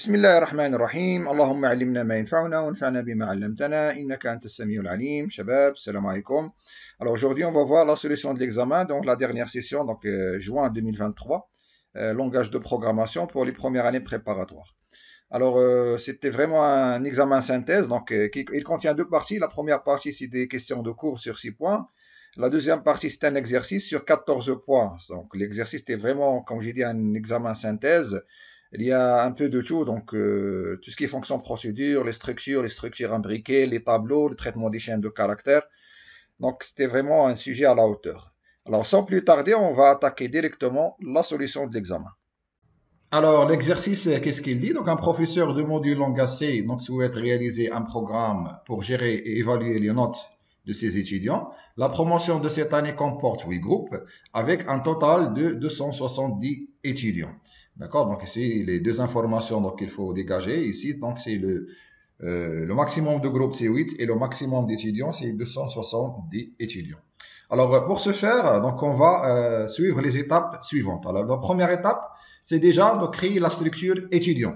بسم الله الرحمن الرحيم اللهم علمنا ما ينفعنا وانفعنا بما علمتنا إنك أنت السميع العليم. شباب, السلام عليكم. Alors aujourd'hui on va voir la solution de l'examen, donc la dernière session, donc juin 2023, langage de programmation pour les premières années préparatoires. Alors c'était vraiment un examen synthèse, donc il contient deux parties. La première partie c'est des questions de cours sur 6 points. La deuxième partie c'est un exercice sur 14 points. Donc l'exercice était vraiment, comme j'ai dit, un examen synthèse. Il y a un peu de tout, donc tout ce qui est fonction procédure, les structures imbriquées, les tableaux, le traitement des chaînes de caractères. Donc c'était vraiment un sujet à la hauteur. Alors sans plus tarder, on va attaquer directement la solution de l'examen. Alors l'exercice, qu'est-ce qu'il dit? Donc un professeur de module langage C donc, souhaite réaliser un programme pour gérer et évaluer les notes de ses étudiants. La promotion de cette année comporte 8 groupes avec un total de 270 étudiants. D'accord? Donc ici, les deux informations qu'il faut dégager. Ici, donc c'est le maximum de groupes, c'est 8 et le maximum d'étudiants, c'est 270 étudiants. Alors pour ce faire, donc on va suivre les étapes suivantes. Alors la première étape, c'est déjà de créer la structure étudiant.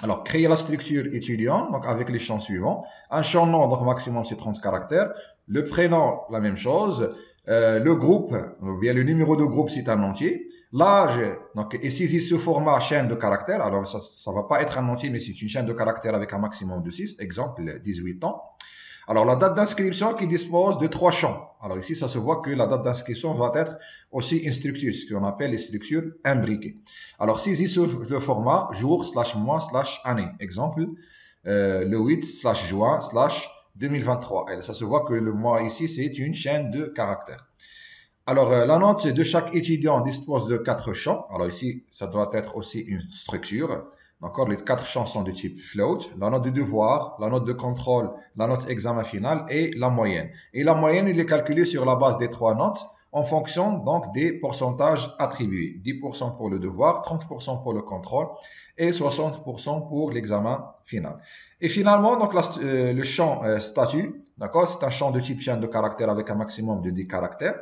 Alors, créer la structure étudiant, donc avec les champs suivants. Un champ nom, donc maximum c'est 30 caractères. Le prénom, la même chose. Le groupe, ou bien le numéro de groupe, c'est un entier. L'âge, donc est saisi sous format chaîne de caractères. Alors, ça ne va pas être un entier, mais c'est une chaîne de caractères avec un maximum de 6. Exemple, 18 ans. Alors, la date d'inscription qui dispose de 3 champs. Alors ici, ça se voit que la date d'inscription va être aussi une structure, ce qu'on appelle les structures imbriquées. Alors, saisie sur le format jour / mois / année. Exemple, le 8 / juin / 2023. Et ça se voit que le mois ici, c'est une chaîne de caractères. Alors, la note de chaque étudiant dispose de 4 champs. Alors ici, ça doit être aussi une structure. D'accord, les 4 champs sont de type float, la note de devoir, la note de contrôle, la note examen final et la moyenne. Et la moyenne, il est calculé sur la base des 3 notes en fonction donc des pourcentages attribués. 10% pour le devoir, 30% pour le contrôle et 60% pour l'examen final. Et finalement, donc le champ statut, d'accord, c'est un champ de type chaîne de caractères avec un maximum de 10 caractères.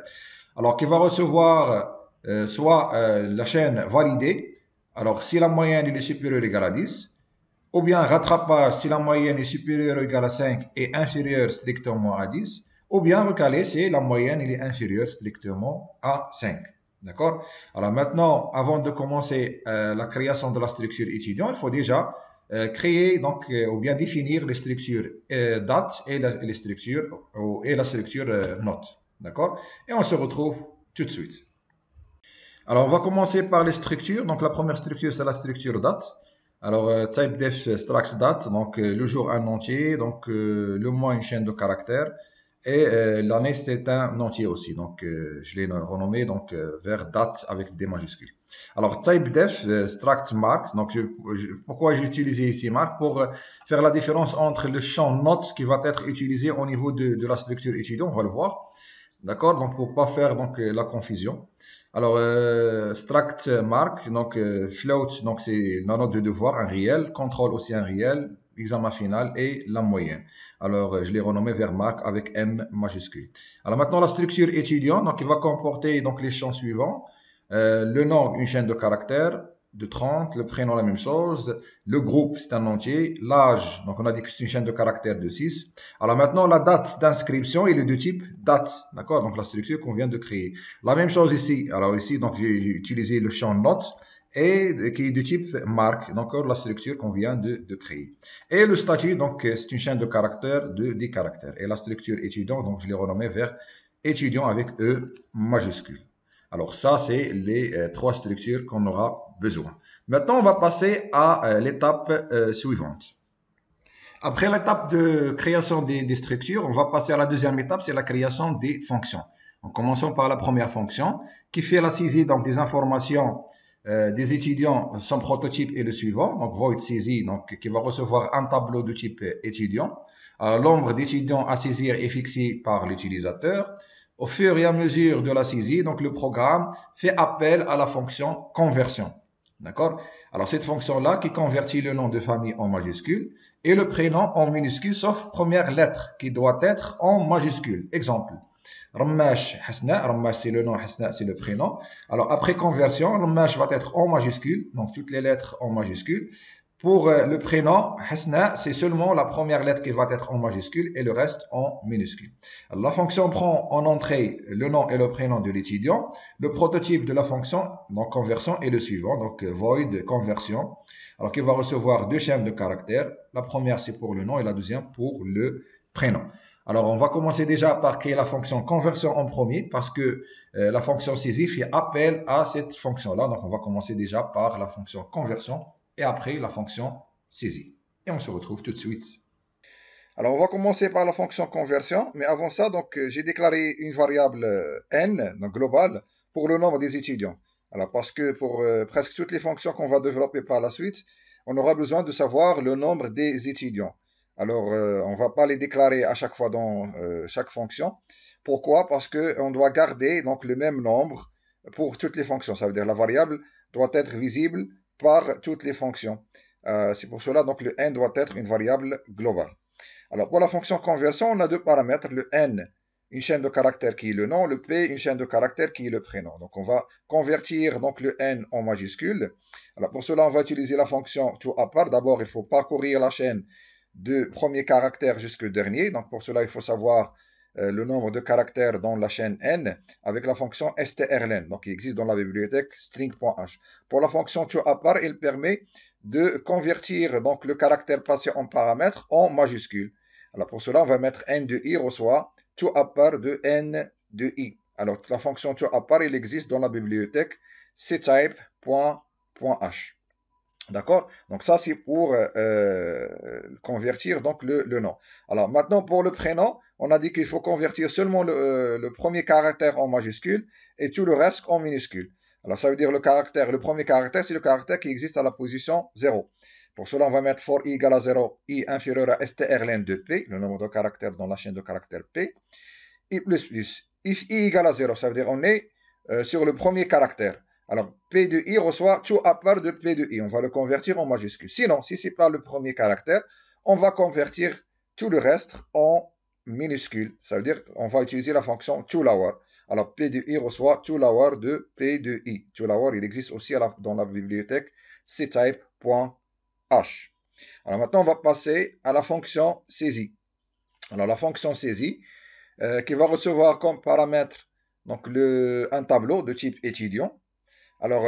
Alors, qui va recevoir soit la chaîne validée. Alors, si la moyenne est supérieure ou égale à 10, ou bien rattrapage si la moyenne est supérieure ou égale à 5 et inférieure strictement à 10, ou bien recalé si la moyenne est inférieure strictement à 5. D'accord? Alors maintenant, avant de commencer la création de la structure étudiant, il faut déjà créer donc ou bien définir les structures date et la structure note. D'accord? Et on se retrouve tout de suite. Alors, on va commencer par les structures. Donc, la première structure, c'est la structure date. Alors, type def struct date, donc le jour un entier, donc le mois une chaîne de caractères, et l'année c'est un entier aussi. Donc, je l'ai renommé donc vers date avec des majuscules. Alors, type def struct marks. Donc, pourquoi j'ai utilisé ici mark? Pour faire la différence entre le champ note qui va être utilisé au niveau de la structure étudiant, on va le voir. D'accord? Donc, pour pas faire donc la confusion. Alors, struct mark, donc float, donc c'est la note de devoir, un réel, contrôle aussi un réel, examen final et la moyenne. Alors, je l'ai renommé vers mark avec M majuscule. Alors maintenant, la structure étudiant, donc il va comporter donc les champs suivants. Le nom, une chaîne de caractères de 30, le prénom, la même chose. Le groupe, c'est un entier. L'âge, donc on a dit que c'est une chaîne de caractères de 6. Alors maintenant, la date d'inscription, il est de type date. D'accord? Donc la structure qu'on vient de créer. La même chose ici. Alors ici, donc j'ai utilisé le champ note et qui est de type marque. Donc la structure qu'on vient de créer. Et le statut, donc c'est une chaîne de caractères de 10 caractères. Et la structure étudiant, donc je l'ai renommé vers étudiant avec E majuscule. Alors ça, c'est les 3 structures qu'on aura besoin. Maintenant, on va passer à l'étape suivante. Après l'étape de création des structures, on va passer à la deuxième étape, c'est la création des fonctions. En commençant par la première fonction, qui fait la saisie donc, des informations des étudiants. Son prototype est le suivant, donc void saisie, donc qui va recevoir un tableau de type étudiant. L'ombre d'étudiants à saisir est fixée par l'utilisateur. Au fur et à mesure de la saisie, donc le programme fait appel à la fonction conversion. D'accord? Alors cette fonction-là qui convertit le nom de famille en majuscule et le prénom en minuscule sauf première lettre qui doit être en majuscule. Exemple, Rammash Hasna, Rammash c'est le nom, Hasna c'est le prénom. Alors après conversion, Rammash va être en majuscule, donc toutes les lettres en majuscule. Pour le prénom, Hasna, c'est seulement la première lettre qui va être en majuscule et le reste en minuscule. Alors, la fonction prend en entrée le nom et le prénom de l'étudiant. Le prototype de la fonction, donc conversion, est le suivant, donc void conversion. Alors, qui va recevoir deux chaînes de caractères. La première, c'est pour le nom et la deuxième pour le prénom. Alors, on va commencer déjà par créer la fonction conversion en premier parce que la fonction saisie fait appel à cette fonction-là. Donc, on va commencer déjà par la fonction conversion et après la fonction saisie. Et on se retrouve tout de suite. Alors, on va commencer par la fonction conversion, mais avant ça, donc, j'ai déclaré une variable n, donc globale, pour le nombre des étudiants. Alors, parce que pour presque toutes les fonctions qu'on va développer par la suite, on aura besoin de savoir le nombre des étudiants. Alors, on ne va pas les déclarer à chaque fois dans chaque fonction. Pourquoi? Parce qu'on doit garder donc le même nombre pour toutes les fonctions. Ça veut dire la variable doit être visible par toutes les fonctions. C'est pour cela donc le n doit être une variable globale. Alors, pour la fonction conversion, on a deux paramètres, le n, une chaîne de caractères qui est le nom, le p, une chaîne de caractères qui est le prénom. Donc, on va convertir donc le n en majuscule. Alors, pour cela, on va utiliser la fonction toApart. D'abord, il faut parcourir la chaîne de premier caractère jusqu'au dernier. Donc, pour cela, il faut savoir le nombre de caractères dans la chaîne n avec la fonction strlen, donc qui existe dans la bibliothèque string.h. Pour la fonction toApart, il permet de convertir donc le caractère passé en paramètre en majuscule. Alors pour cela, on va mettre n de i reçoit toApart de n de i. Alors la fonction toApart, il existe dans la bibliothèque ctype.h. D'accord? Donc ça, c'est pour convertir donc le nom. Alors maintenant, pour le prénom, on a dit qu'il faut convertir seulement le premier caractère en majuscule et tout le reste en minuscule. Alors ça veut dire le premier caractère, c'est le caractère qui existe à la position 0. Pour cela, on va mettre for i égale à 0, i inférieur à strlen de p, le nombre de caractères dans la chaîne de caractères p, i plus plus. If i égale à 0, ça veut dire on est sur le premier caractère. Alors, P de I reçoit toApart de P de I. On va le convertir en majuscule. Sinon, si ce n'est pas le premier caractère, on va convertir tout le reste en minuscule. Ça veut dire qu'on va utiliser la fonction toLower. Alors, P de I reçoit toLower de P de I. toLower, il existe aussi dans la bibliothèque ctype.h. Alors maintenant, on va passer à la fonction saisie. Alors, la fonction saisie, qui va recevoir comme paramètre donc un tableau de type étudiant. Alors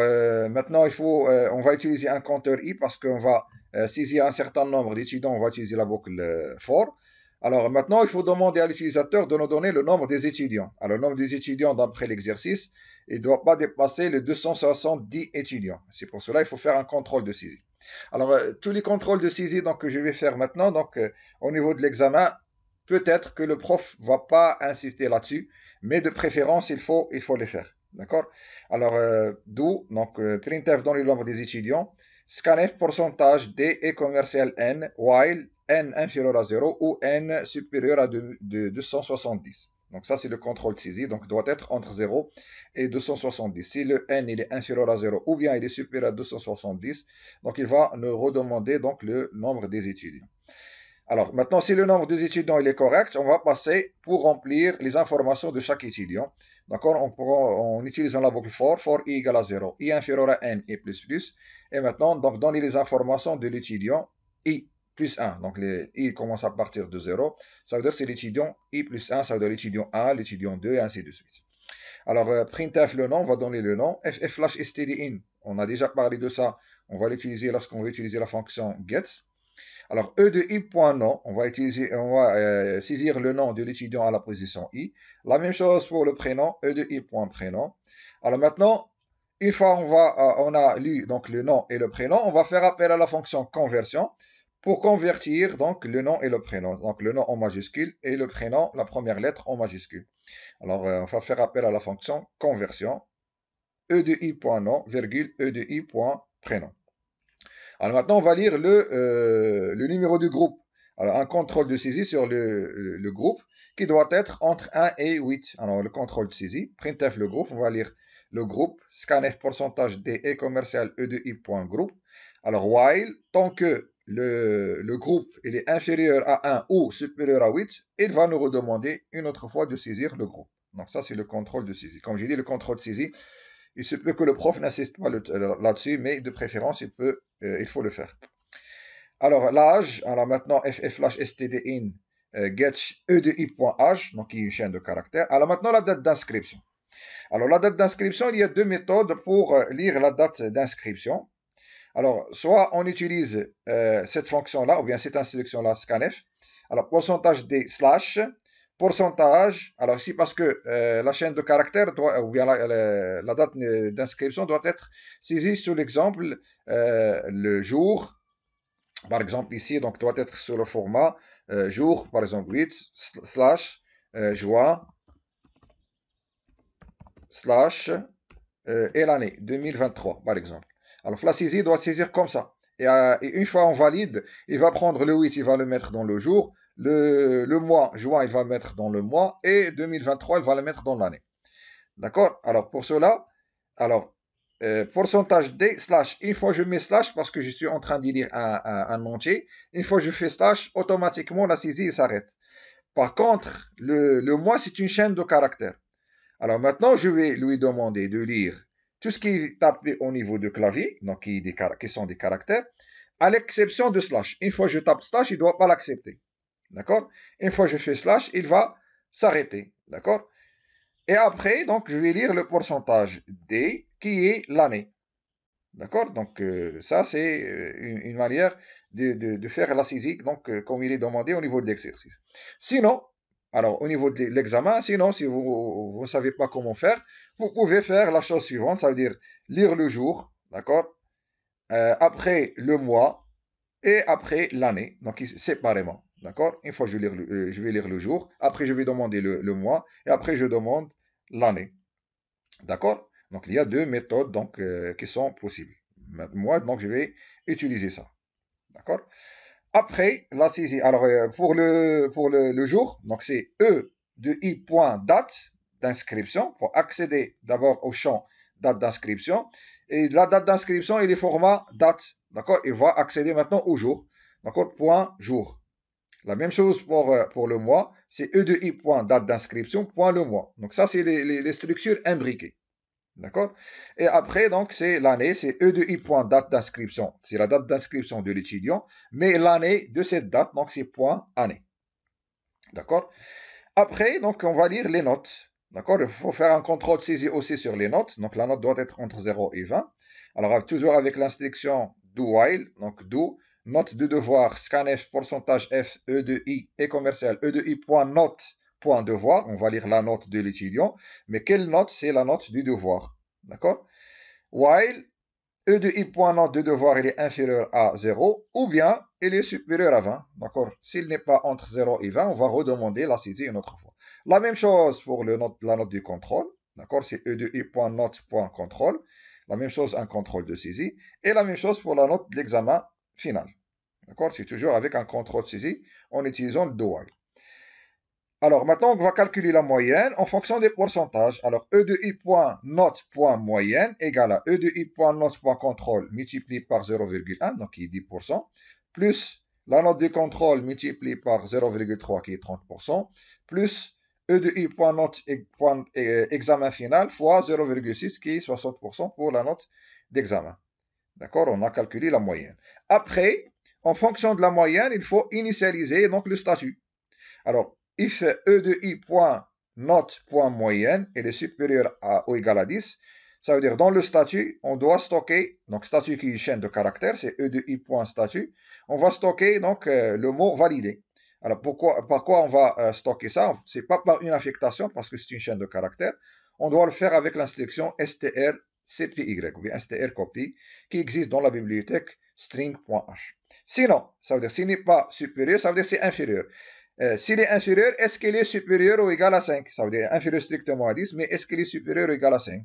maintenant, on va utiliser un compteur i parce qu'on va saisir un certain nombre d'étudiants, on va utiliser la boucle for. Alors maintenant, il faut demander à l'utilisateur de nous donner le nombre des étudiants. Alors le nombre des étudiants d'après l'exercice, il ne doit pas dépasser les 270 étudiants. C'est pour cela qu'il faut faire un contrôle de saisie. Alors tous les contrôles de saisie donc, que je vais faire maintenant, donc au niveau de l'examen, peut-être que le prof ne va pas insister là-dessus, mais de préférence, il faut les faire. D'accord? Alors, d'où, donc, printf dans le nombre des étudiants, scanf pourcentage d est commercial n, while n inférieur à 0 ou n supérieur à 270. Donc ça, c'est le contrôle de saisie, donc doit être entre 0 et 270. Si le n il est inférieur à 0 ou bien il est supérieur à 270, donc il va nous redemander donc, le nombre des étudiants. Alors, maintenant, si le nombre des étudiants il est correct, on va passer pour remplir les informations de chaque étudiant. D'accord? En utilisant la boucle for i égale à 0, i inférieur à n et plus plus. Et maintenant, donc, donner les informations de l'étudiant i plus 1. Donc, i commence à partir de 0. Ça veut dire que c'est l'étudiant i plus 1, ça veut dire l'étudiant 1, l'étudiant 2, et ainsi de suite. Alors, printf le nom, on va donner le nom. ff stdin, on a déjà parlé de ça. On va l'utiliser lorsqu'on va utiliser la fonction gets. Alors, e de i.nom, on va saisir le nom de l'étudiant à la position i. La même chose pour le prénom, e de i.prénom. Alors maintenant, une fois on a lu donc le nom et le prénom, on va faire appel à la fonction conversion pour convertir donc le nom et le prénom. Donc le nom en majuscule et le prénom, la première lettre en majuscule. Alors on va faire appel à la fonction conversion, e de i.nom, virgule, e de i.prénom. Alors maintenant, on va lire le numéro du groupe. Alors un contrôle de saisie sur le groupe qui doit être entre 1 et 8. Alors le contrôle de saisie, printf le groupe, on va lire le groupe, scanf pourcentage d est commercial e de i.group. Alors while, tant que le groupe il est inférieur à 1 ou supérieur à 8, il va nous redemander une autre fois de saisir le groupe. Donc ça c'est le contrôle de saisie. Comme j'ai dit, le contrôle de saisie, il se peut que le prof n'insiste pas là-dessus, mais de préférence, il faut le faire. Alors, l'âge, alors maintenant, ff stdin get e de i.âge, donc qui est une chaîne de caractères. Alors maintenant, la date d'inscription. Alors, la date d'inscription, il y a deux méthodes pour lire la date d'inscription. Alors, soit on utilise cette fonction-là, ou bien cette instruction-là, scanf. Alors, pourcentage des slash, pourcentage. Alors, ici, parce que la chaîne de caractères, doit, ou bien la date d'inscription doit être saisie sous l'exemple le jour. Par exemple, ici, donc, doit être sur le format jour, par exemple, 8, slash, juin, slash, et l'année, 2023, par exemple. Alors, la saisie doit saisir comme ça. Et une fois on valide, il va prendre le 8, il va le mettre dans le jour. Le mois, juin, il va le mettre dans le mois. Et 2023, il va le mettre dans l'année. D'accord? Alors, pour cela, alors, pourcentage D slash, une fois je mets slash parce que je suis en train de lire un entier, une fois je fais slash, automatiquement la saisie s'arrête. Par contre, le mois, c'est une chaîne de caractères. Alors maintenant, je vais lui demander de lire tout ce qui est tapé au niveau du clavier, donc qui sont des caractères, à l'exception de slash. Une fois je tape slash, il ne doit pas l'accepter. D'accord? Une fois je fais slash, il va s'arrêter. D'accord? Et après, donc, je vais lire le pourcentage D, qui est l'année. D'accord? Donc, ça, c'est une manière de faire la saisie, donc, comme il est demandé au niveau de l'exercice. Sinon, alors, au niveau de l'examen, sinon, si vous ne savez pas comment faire, vous pouvez faire la chose suivante, ça veut dire lire le jour, d'accord? Après le mois et après l'année, donc séparément, d'accord? Une fois je vais lire le jour, après je vais demander le mois et après je demande l'année. D'accord? Donc, il y a deux méthodes donc, qui sont possibles. Moi, donc, je vais utiliser ça. D'accord? Après, la saisie. Alors, pour le jour, donc c'est E de I.date d'inscription pour accéder d'abord au champ date d'inscription. Et la date d'inscription, il est format date. D'accord? Il va accéder maintenant au jour. D'accord? Point jour. La même chose pour le mois, c'est E de I.date d'inscription, point le mois. Donc ça, c'est les structures imbriquées. D'accord? Et après, donc, c'est l'année, c'est E de I point date d'inscription. C'est la date d'inscription de l'étudiant, mais l'année de cette date, donc, c'est point année. D'accord? Après, donc, on va lire les notes. D'accord? Il faut faire un contrôle saisie aussi sur les notes. Donc, la note doit être entre 0 et 20. Alors, toujours avec l'instruction do while, donc do, note de devoir, scanf, pourcentage F, E de I et commercial, E de I point note, point devoir. On va lire la note de l'étudiant. Mais quelle note? C'est la note du devoir. D'accord? While E de I point note de devoir il est inférieur à 0 ou bien il est supérieur à 20. D'accord? S'il n'est pas entre 0 et 20, on va redemander la saisie une autre fois. La même chose pour la note du contrôle. D'accord? C'est E de I point note point contrôle. La même chose, un contrôle de saisie. Et la même chose pour la note de l'examen final. D'accord? C'est toujours avec un contrôle de saisie en utilisant le do while. Alors maintenant, on va calculer la moyenne en fonction des pourcentages. Alors, E de I point note point moyenne égale à E de I point note point contrôle multiplié par 0,1, donc qui est 10%, plus la note de contrôle multipliée par 0,3 qui est 30%, plus E de I point note point examen final fois 0,6 qui est 60% pour la note d'examen. D'accord? On a calculé la moyenne. Après, en fonction de la moyenne, il faut initialiser donc le statut. Alors, if E de I point note point moyenne est supérieur ou égal à 10, ça veut dire dans le statut, on doit stocker, donc statut qui est chaîne de caractères, c'est E de I point statut, on va stocker donc le mot validé. Alors, par quoi on va stocker ça? C'est pas par une affectation parce que c'est une chaîne de caractères. On doit le faire avec l'instruction strcpy ou bien strcopy qui existe dans la bibliothèque string.h. Sinon, ça veut dire s'il n'est pas supérieur, ça veut dire c'est inférieur. S'il est inférieur, est-ce qu'il est supérieur ou égal à 5? Ça veut dire inférieur strictement à 10, mais est-ce qu'il est supérieur ou égal à 5?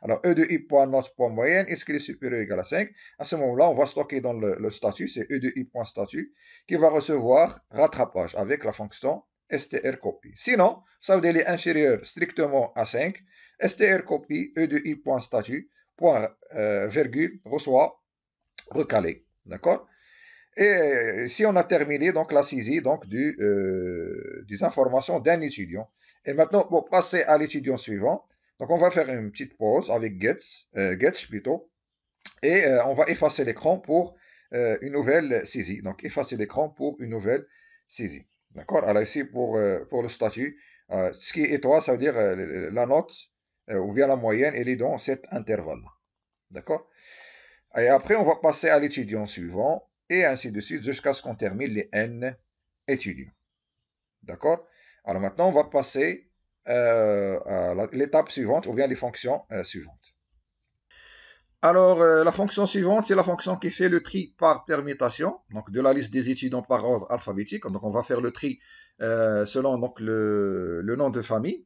Alors, E de I point note point moyenne, est-ce qu'il est supérieur ou égal à 5? À ce moment-là, on va stocker dans le statut, c'est E de I point statut, qui va recevoir rattrapage avec la fonction strcopy. Sinon, ça veut dire qu'il est inférieur strictement à 5, strcopy, E de I point statut, point virgule, reçoit recalé. D'accord? Et si on a terminé donc la saisie donc des informations d'un étudiant. Et maintenant, pour passer à l'étudiant suivant, donc on va faire une petite pause avec Getch plutôt, et on va effacer l'écran pour une nouvelle saisie. Donc, effacer l'écran pour une nouvelle saisie. D'accord? Alors ici, pour le statut, ce qui est étoile, ça veut dire la note ou bien la moyenne, elle est dans cet intervalle-là. D'accord? Et après, on va passer à l'étudiant suivant, et ainsi de suite, jusqu'à ce qu'on termine les N étudiants. D'accord? Alors maintenant, on va passer à l'étape suivante, ou bien les fonctions suivantes. Alors, la fonction suivante, c'est la fonction qui fait le tri par permutation, donc de la liste des étudiants par ordre alphabétique. Donc, on va faire le tri selon donc, le nom de famille.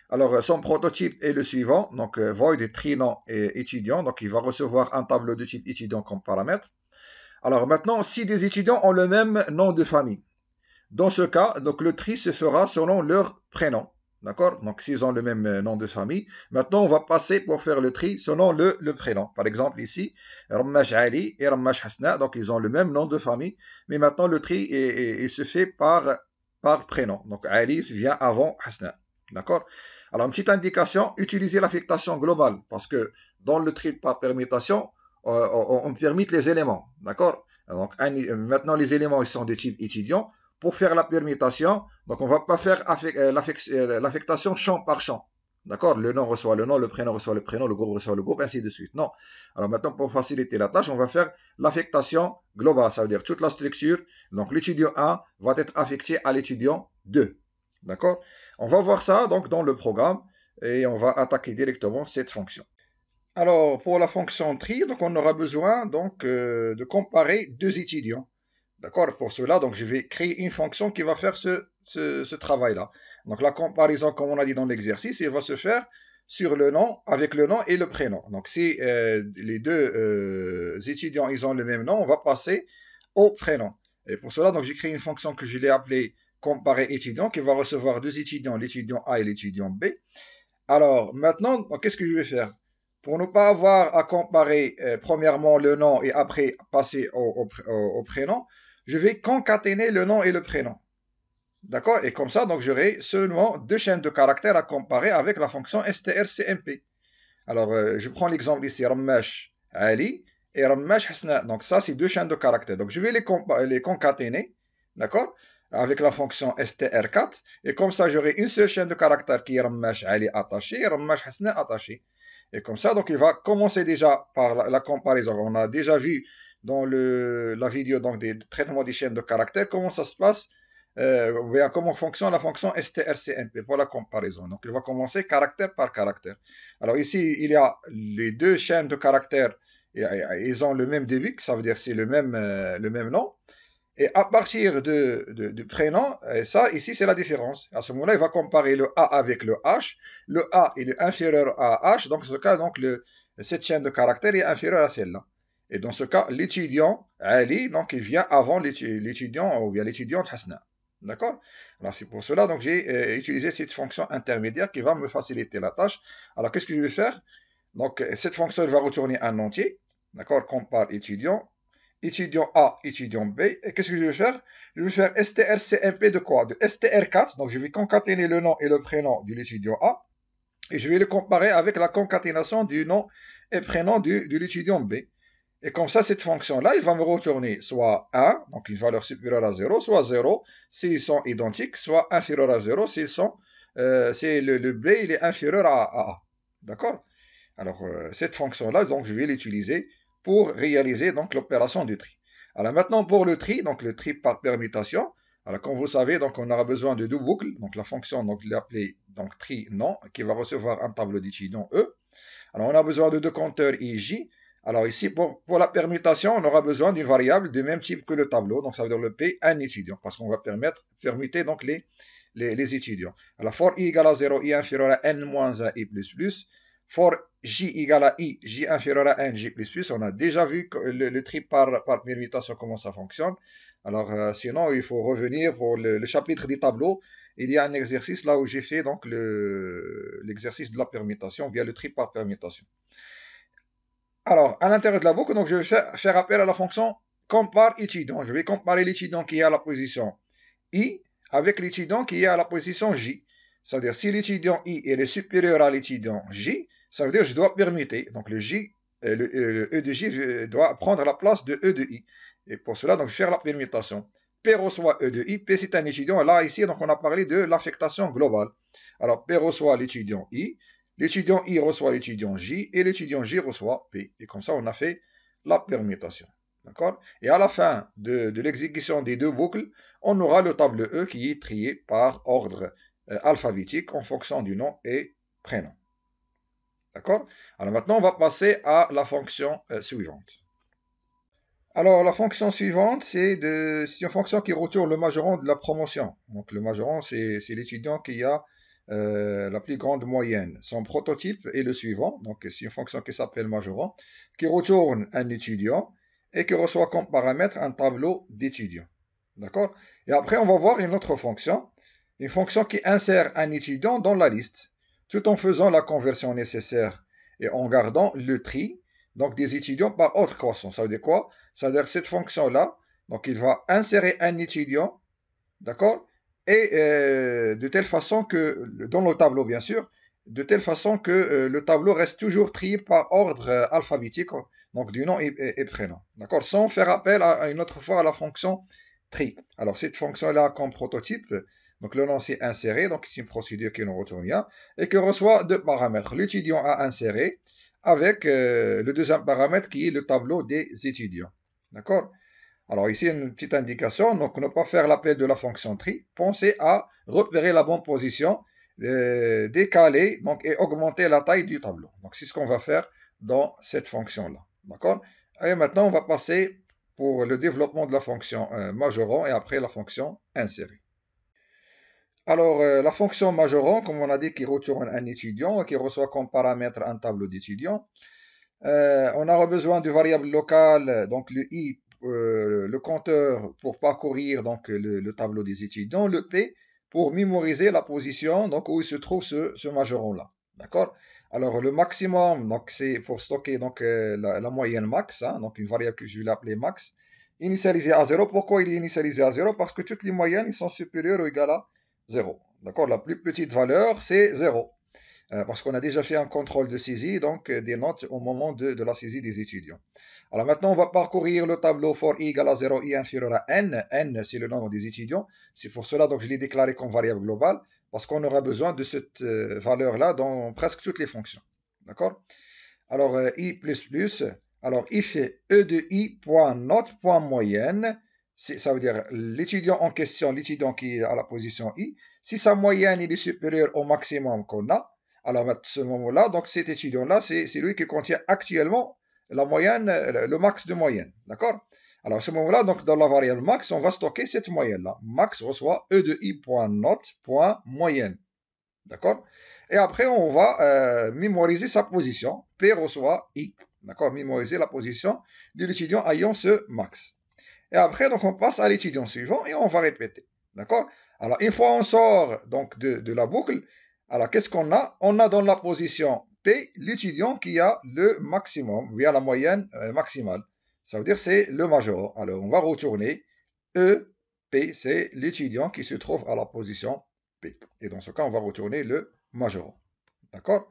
Alors, son prototype est le suivant, donc void tri nom et étudiant, donc il va recevoir un tableau de type étudiant comme paramètre. Alors maintenant, si des étudiants ont le même nom de famille, dans ce cas, donc le tri se fera selon leur prénom. D'accord? Donc, s'ils ont le même nom de famille, maintenant, on va passer pour faire le tri selon le prénom. Par exemple, ici, Rammash Ali et Rammash Hasna, donc ils ont le même nom de famille, mais maintenant, le tri il se fait par prénom. Donc, Ali vient avant Hasna. D'accord? Alors, une petite indication, utilisez l'affectation globale, parce que dans le tri par permutation, on permit les éléments. D'accord? Donc, maintenant, les éléments, ils sont de type étudiant. Pour faire la permutation, donc on ne va pas faire l'affectation champ par champ. D'accord? Le nom reçoit le nom, le prénom reçoit le prénom, le groupe reçoit le groupe, ainsi de suite. Non. Alors maintenant, pour faciliter la tâche, on va faire l'affectation globale. Ça veut dire toute la structure. Donc l'étudiant 1 va être affecté à l'étudiant 2. D'accord? On va voir ça donc dans le programme et on va attaquer directement cette fonction. Alors, pour la fonction tri, donc on aura besoin donc de comparer deux étudiants. D'accord? Pour cela, donc je vais créer une fonction qui va faire ce travail-là. Donc la comparaison, comme on a dit dans l'exercice, elle va se faire sur le nom, avec le nom et le prénom. Donc si les deux étudiants, ils ont le même nom, on va passer au prénom. Et pour cela, donc j'ai créé une fonction que je l'ai appelée comparer étudiant, qui va recevoir deux étudiants, l'étudiant A et l'étudiant B. Alors maintenant, qu'est-ce que je vais faire? Pour ne pas avoir à comparer premièrement le nom et après passer au prénom, je vais concaténer le nom et le prénom. D'accord? Et comme ça, donc j'aurai seulement deux chaînes de caractères à comparer avec la fonction strcmp. Alors, je prends l'exemple ici, Rammash Ali et Rammash Hasna. Donc ça, c'est deux chaînes de caractères. Donc je vais les concaténer, d'accord? Avec la fonction str4. Et comme ça, j'aurai une seule chaîne de caractères qui est Rammash Ali attaché et Rammash Hasna attaché. Et comme ça, donc il va commencer déjà par la comparaison. On a déjà vu dans la vidéo donc, des traitements des chaînes de caractères comment ça se passe, comment fonctionne la fonction strcmp pour la comparaison. Donc il va commencer caractère par caractère. Alors ici, il y a les deux chaînes de caractères, ils ont le même début, ça veut dire c'est le même nom. Et à partir du prénom, et ça, ici, c'est la différence. À ce moment-là, il va comparer le A avec le H. Le A, il est inférieur à H. Donc, dans ce cas, donc, cette chaîne de caractères est inférieure à celle-là. Et dans ce cas, l'étudiant, Ali, donc, il vient avant l'étudiant, ou bien l'étudiante Hasna. D'accord? Alors, c'est pour cela, donc, j'ai utilisé cette fonction intermédiaire qui va me faciliter la tâche. Alors, qu'est-ce que je vais faire? Donc, cette fonction, elle va retourner un entier. D'accord? Compare étudiant. Étudiant A, étudiant B. Et qu'est-ce que je vais faire? Je vais faire strcmp de quoi? De str4. Donc, je vais concaténer le nom et le prénom de l'étudiant A. Et je vais le comparer avec la concaténation du nom et prénom de l'étudiant B. Et comme ça, cette fonction-là, il va me retourner soit 1, donc une valeur supérieure à 0, soit 0, s'ils sont identiques, soit inférieur à 0, s'ils sont, c'est le B, il est inférieur à A. D'accord? Alors, cette fonction-là, donc, je vais l'utiliser pour réaliser donc l'opération du tri. Alors maintenant, pour le tri, donc le tri par permutation, alors comme vous savez, donc on aura besoin de deux boucles. Donc la fonction, donc je l'ai appelée donc tri non, qui va recevoir un tableau d'étudiants E. Alors on a besoin de deux compteurs I et J. Alors ici, pour la permutation, on aura besoin d'une variable du même type que le tableau. Donc ça veut dire le P, un étudiant, parce qu'on va permuter donc les étudiants. Alors for I égale à 0, I inférieur à N moins 1, I plus plus. For J égale à I, J inférieur à N, J plus plus. On a déjà vu le tri par permutation, comment ça fonctionne. Alors, sinon, il faut revenir pour le chapitre des tableaux. Il y a un exercice là où j'ai fait donc l'exercice de la permutation via le tri par permutation. Alors, à l'intérieur de la boucle, donc je vais faire appel à la fonction compare étudiant. Je vais comparer l'étudiant qui est à la position I avec l'étudiant qui est à la position J. Ça veut dire si l'étudiant I est supérieur à l'étudiant J, ça veut dire que je dois permuter. Donc le J le E de J doit prendre la place de E de I. Et pour cela, donc, je vais faire la permutation. P reçoit E de I. P, c'est un étudiant. Là, ici, donc, on a parlé de l'affectation globale. Alors, P reçoit l'étudiant I. L'étudiant I reçoit l'étudiant J. Et l'étudiant J reçoit P. Et comme ça, on a fait la permutation. D'accord? Et à la fin de l'exécution des deux boucles, on aura le tableau E qui est trié par ordre alphabétique en fonction du nom et prénom. D'accord? Alors maintenant, on va passer à la fonction suivante. Alors, la fonction suivante, c'est une fonction qui retourne le majorant de la promotion. Donc, le majorant, c'est l'étudiant qui a la plus grande moyenne. Son prototype est le suivant. Donc, c'est une fonction qui s'appelle majorant, qui retourne un étudiant et qui reçoit comme paramètre un tableau d'étudiants. D'accord? Et après, on va voir une autre fonction. Une fonction qui insère un étudiant dans la liste, tout en faisant la conversion nécessaire et en gardant le tri, donc des étudiants par ordre croissant. Ça veut dire quoi? Ça veut dire que cette fonction-là, donc il va insérer un étudiant, d'accord? Et de telle façon que, dans le tableau bien sûr, de telle façon que le tableau reste toujours trié par ordre alphabétique, donc du nom et prénom, d'accord? Sans faire appel à une autre fois à la fonction tri. Alors cette fonction-là comme prototype, donc le nom c'est inséré, donc c'est une procédure qui nous retourne bien, et qui reçoit deux paramètres. L'étudiant à insérer avec le deuxième paramètre qui est le tableau des étudiants. D'accord? Alors ici, une petite indication, donc ne pas faire l'appel de la fonction tri, pensez à repérer la bonne position, décaler donc, et augmenter la taille du tableau. Donc c'est ce qu'on va faire dans cette fonction-là. D'accord? Et maintenant, on va passer pour le développement de la fonction majorant et après la fonction insérée. Alors, la fonction majorant, comme on a dit, qui retourne un étudiant et qui reçoit comme paramètre un tableau d'étudiants. On aura besoin de variable locale, donc le i, le compteur pour parcourir donc le tableau des étudiants, le p pour mémoriser la position donc où il se trouve ce majorant-là. D'accord? Alors le maximum, donc c'est pour stocker donc la moyenne max, hein, donc une variable que je vais l'appeler max, initialisée à 0. Pourquoi il est initialisé à 0? Parce que toutes les moyennes ils sont supérieures ou égales à 0. D'accord? La plus petite valeur c'est 0. Parce qu'on a déjà fait un contrôle de saisie, donc des notes au moment de la saisie des étudiants. Alors maintenant, on va parcourir le tableau for i égale à 0, i inférieur à n. N, c'est le nombre des étudiants. C'est pour cela que je l'ai déclaré comme variable globale, parce qu'on aura besoin de cette valeur-là dans presque toutes les fonctions. D'accord? Alors, i++, alors i fait e de i point note point moyenne. Ça veut dire l'étudiant en question, l'étudiant qui est à la position i, si sa moyenne est supérieure au maximum qu'on a, alors à ce moment-là, donc cet étudiant-là, c'est lui qui contient actuellement la moyenne, le max de moyenne. D'accord? Alors à ce moment-là, donc dans la variable max, on va stocker cette moyenne-là. Max reçoit e de i.note.moyenne. D'accord? Et après, on va mémoriser sa position. P reçoit i. D'accord? Mémoriser la position de l'étudiant ayant ce max. Et après, donc, on passe à l'étudiant suivant et on va répéter. D'accord? Alors, une fois on sort donc de la boucle, alors qu'est-ce qu'on a? On a dans la position P l'étudiant qui a le maximum, ou bien la moyenne maximale. Ça veut dire c'est le major. Alors, on va retourner E, P, c'est l'étudiant qui se trouve à la position P. Et dans ce cas, on va retourner le major. D'accord?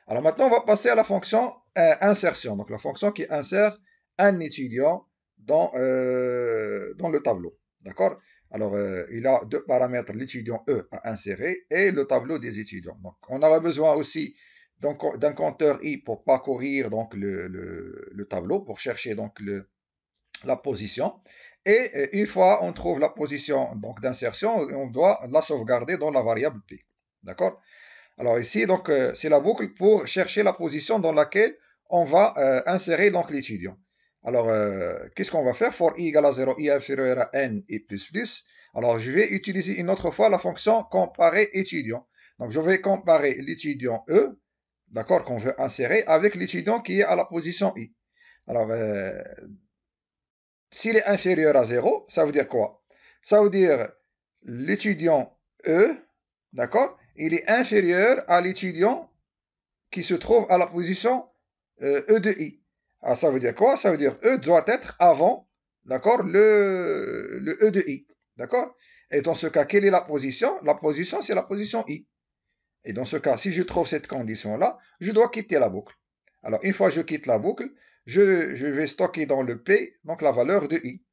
Alors maintenant, on va passer à la fonction insertion. Donc, la fonction qui insère un étudiant dans le tableau. D'accord? Alors, il a deux paramètres, l'étudiant E à insérer et le tableau des étudiants. Donc, on aura besoin aussi d'un compteur I pour parcourir donc, le tableau, pour chercher donc, la position. Et une fois on trouve la position d'insertion, on doit la sauvegarder dans la variable P. D'accord? Alors ici, donc, c'est la boucle pour chercher la position dans laquelle on va insérer donc l'étudiant. Alors, qu'est-ce qu'on va faire? For i égale à 0, i inférieur à n et plus. Alors, je vais utiliser une autre fois la fonction comparer étudiant. Donc, je vais comparer l'étudiant E, d'accord, qu'on veut insérer, avec l'étudiant qui est à la position i. Alors, s'il est inférieur à 0, ça veut dire quoi? Ça veut dire l'étudiant E, d'accord, il est inférieur à l'étudiant qui se trouve à la position E de I. Alors ça veut dire quoi? Ça veut dire E doit être avant, d'accord, le E de I, d'accord? Et dans ce cas, quelle est la position? La position, c'est la position I. Et dans ce cas, si je trouve cette condition-là, je dois quitter la boucle. Alors, une fois que je quitte la boucle, je vais stocker dans le P, donc la valeur de I.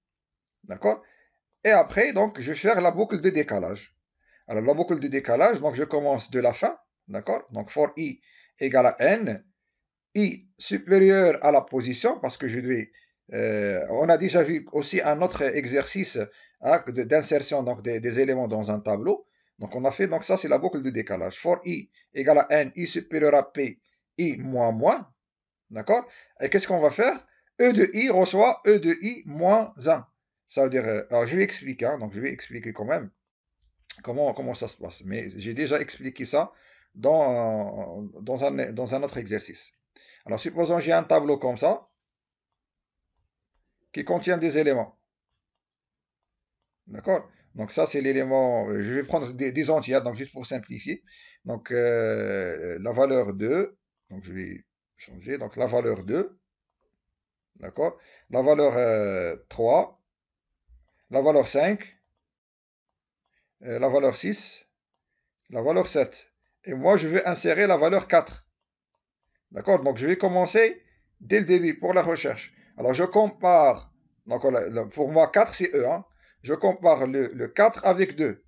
D'accord? Et après, donc, je vais faire la boucle de décalage. Alors, la boucle de décalage, donc je commence de la fin. D'accord? Donc, for I égale à N. I supérieur à la position, parce que je vais... on a déjà vu aussi un autre exercice hein, d'insertion donc des éléments dans un tableau. Donc on a fait, donc ça c'est la boucle de décalage. For I égale à N, I supérieur à P, I moins moins. D'accord? Et qu'est-ce qu'on va faire? E de I reçoit E de I moins 1. Ça veut dire, alors je vais expliquer, hein, donc je vais expliquer quand même comment ça se passe. Mais j'ai déjà expliqué ça dans un autre exercice. Alors, supposons que j'ai un tableau comme ça, qui contient des éléments. D'accord? Donc ça, c'est l'élément, je vais prendre des entiers, donc juste pour simplifier. Donc, la valeur 2, donc je vais changer, donc la valeur 2, d'accord? La valeur 3, la valeur 5, la valeur 6, la valeur 7. Et moi, je vais insérer la valeur 4. D'accord? Donc, je vais commencer dès le début pour la recherche. Alors, je compare. Donc, pour moi, 4, c'est E. Hein. Je compare le 4 avec 2.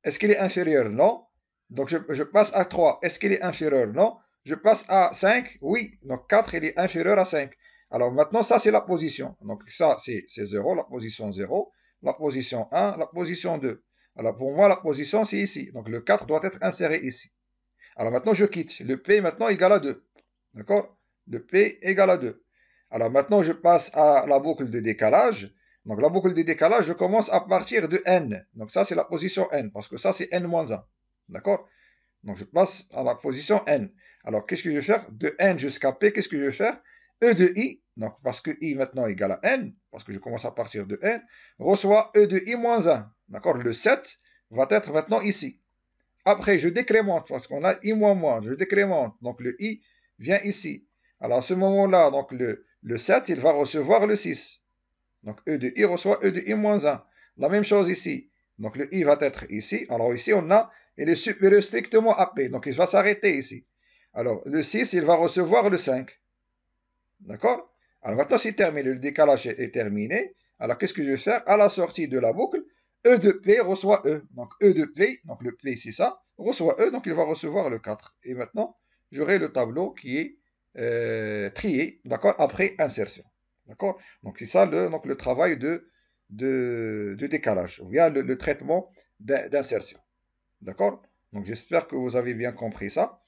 Est-ce qu'il est inférieur? Non. Donc, je passe à 3. Est-ce qu'il est inférieur? Non. Je passe à 5. Oui. Donc, 4, il est inférieur à 5. Alors, maintenant, ça, c'est la position. Donc, ça, c'est 0, la position 0. La position 1, la position 2. Alors, pour moi, la position, c'est ici. Donc, le 4 doit être inséré ici. Alors, maintenant, je quitte. Le P, maintenant, égale à 2. D'accord? Le P égale à 2. Alors maintenant, je passe à la boucle de décalage. Donc la boucle de décalage, je commence à partir de N. Donc ça, c'est la position N, parce que ça, c'est N-1. D'accord? Donc je passe à la position N. Alors qu'est-ce que je vais faire? De N jusqu'à P, qu'est-ce que je vais faire? E de I, donc parce que I maintenant égale à N, parce que je commence à partir de N, reçoit E de I moins 1. D'accord? Le 7 va être maintenant ici. Après, je décrémente, parce qu'on a I moins moins, je décrémente. Donc le I vient ici. Alors à ce moment-là, donc le 7, il va recevoir le 6. Donc E de I reçoit E de I moins 1. La même chose ici. Donc le I va être ici. Alors ici, on a, il est supérieur strictement à P. Donc il va s'arrêter ici. Alors le 6, il va recevoir le 5. D'accord? Alors maintenant, c'est terminé. Le décalage est terminé. Alors qu'est-ce que je vais faire? À la sortie de la boucle, E de P reçoit E. Donc E de P, donc le P c'est ça, reçoit E, donc il va recevoir le 4. Et maintenant, j'aurai le tableau qui est trié, d'accord, après insertion. D'accord? Donc c'est ça donc le travail de décalage, ou bien le traitement d'insertion. D'accord? Donc j'espère que vous avez bien compris ça.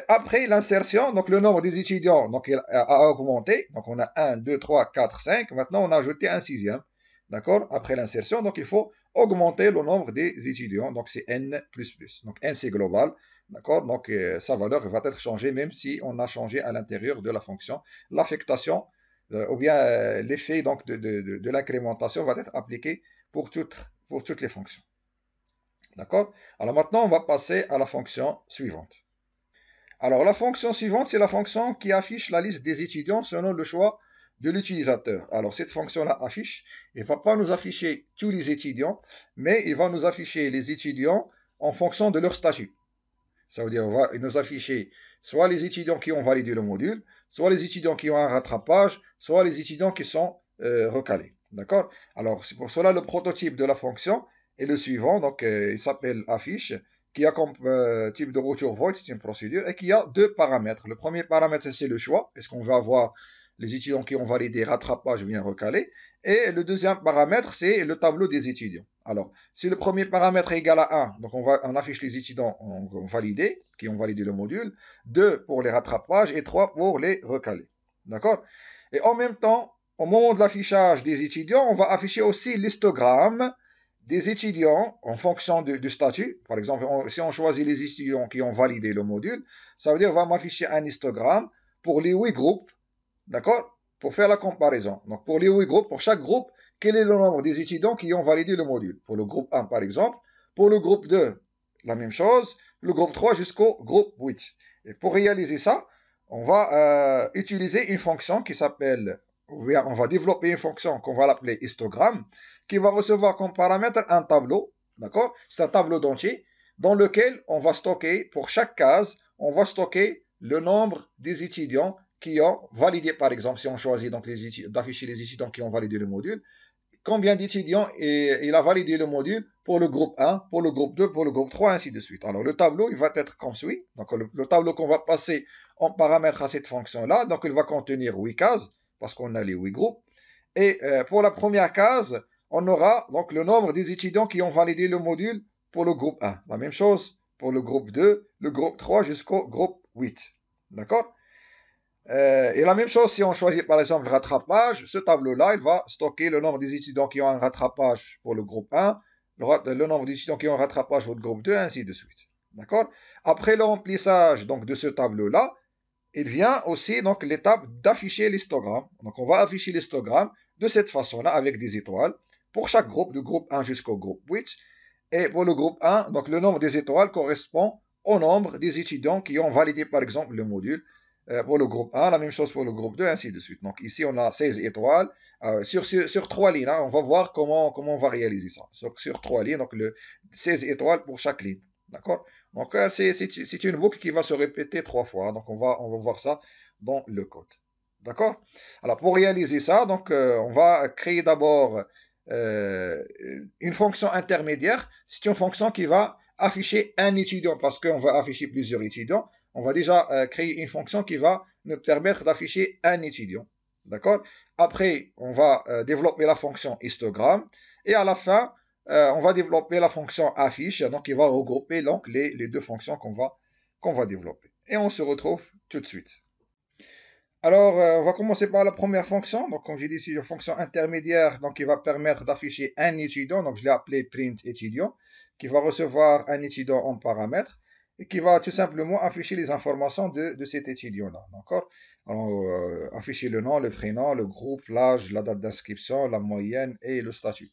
Après l'insertion, donc le nombre des étudiants donc, il a augmenté. Donc on a 1, 2, 3, 4, 5. Maintenant on a ajouté un sixième. D'accord? Après l'insertion, donc il faut augmenter le nombre des étudiants. Donc c'est n plus plus. Donc n c'est global. D'accord? Donc sa valeur va être changée même si on a changé à l'intérieur de la fonction. L'affectation ou bien l'effet donc de l'incrémentation va être appliqué pour toutes les fonctions. D'accord? Alors maintenant, on va passer à la fonction suivante. Alors la fonction suivante, c'est la fonction qui affiche la liste des étudiants selon le choix de l'utilisateur. Alors cette fonction-là affiche, il ne va pas nous afficher tous les étudiants, mais il va nous afficher les étudiants en fonction de leur statut. Ça veut dire qu'il va nous afficher soit les étudiants qui ont validé le module, soit les étudiants qui ont un rattrapage, soit les étudiants qui sont recalés. D'accord? Alors, c'est pour cela le prototype de la fonction est le suivant. Donc, il s'appelle affiche, qui a comme type de retour void, c'est une procédure, et qui a deux paramètres. Le premier paramètre, c'est le choix. Est-ce qu'on va avoir les étudiants qui ont validé rattrapage ou bien recalé? Et le deuxième paramètre, c'est le tableau des étudiants. Alors, si le premier paramètre est égal à 1, donc on affiche les étudiants validés, qui ont validé le module, 2 pour les rattrapages et 3 pour les recalés. D'accord? Et en même temps, au moment de l'affichage des étudiants, on va afficher aussi l'histogramme des étudiants en fonction du statut. Par exemple, si on choisit les étudiants qui ont validé le module, ça veut dire qu'on va m'afficher un histogramme pour les 8 groupes, d'accord? Pour faire la comparaison. Donc, pour les 8 groupes, pour chaque groupe, quel est le nombre des étudiants qui ont validé le module? Pour le groupe 1, par exemple. Pour le groupe 2, la même chose. Le groupe 3 jusqu'au groupe 8. Et pour réaliser ça, on va utiliser une fonction qui s'appelle, ou bien on va développer une fonction qu'on va l'appeler histogramme, qui va recevoir comme paramètre un tableau, d'accord? C'est un tableau d'entier, dans lequel on va stocker, pour chaque case, on va stocker le nombre des étudiants qui ont validé, par exemple, si on choisit donc d'afficher les étudiants qui ont validé le module, combien d'étudiants il a validé le module pour le groupe 1, pour le groupe 2, pour le groupe 3, ainsi de suite. Alors le tableau, il va être comme suit. Donc le tableau qu'on va passer en paramètre à cette fonction-là, donc il va contenir 8 cases, parce qu'on a les 8 groupes. Et pour la première case, on aura donc le nombre des étudiants qui ont validé le module pour le groupe 1. La même chose pour le groupe 2, le groupe 3 jusqu'au groupe 8. D'accord? Et la même chose si on choisit par exemple le rattrapage, ce tableau-là, il va stocker le nombre des étudiants qui ont un rattrapage pour le groupe 1, le nombre d'étudiants qui ont un rattrapage pour le groupe 2, ainsi de suite. D'accord? Après le remplissage donc, de ce tableau-là, il vient aussi donc l'étape d'afficher l'histogramme. Donc on va afficher l'histogramme de cette façon-là avec des étoiles pour chaque groupe, du groupe 1 jusqu'au groupe 8. Et pour le groupe 1, donc le nombre des étoiles correspond au nombre des étudiants qui ont validé par exemple le module. Pour le groupe 1, la même chose pour le groupe 2, ainsi de suite. Donc ici on a 16 étoiles sur 3 lignes. Hein, on va voir comment on va réaliser ça. Sur 3 lignes, donc 16 étoiles pour chaque ligne. D'accord? Donc c'est une boucle qui va se répéter 3 fois. Donc on va voir ça dans le code. D'accord? Alors pour réaliser ça, donc on va créer d'abord une fonction intermédiaire. C'est une fonction qui va afficher un étudiant parce qu'on va afficher plusieurs étudiants. On va déjà créer une fonction qui va nous permettre d'afficher un étudiant. D'accord? Après, on va développer la fonction histogramme. Et à la fin, on va développer la fonction affiche, donc qui va regrouper donc, les deux fonctions qu'on va développer. Et on se retrouve tout de suite. Alors, on va commencer par la première fonction. Donc, comme j'ai dit, c'est une fonction intermédiaire donc, qui va permettre d'afficher un étudiant. Donc, je l'ai appelé print étudiant, qui va recevoir un étudiant en paramètre et qui va tout simplement afficher les informations de cet étudiant-là. D'accord? Alors, afficher le nom, le prénom, le groupe, l'âge, la date d'inscription, la moyenne et le statut.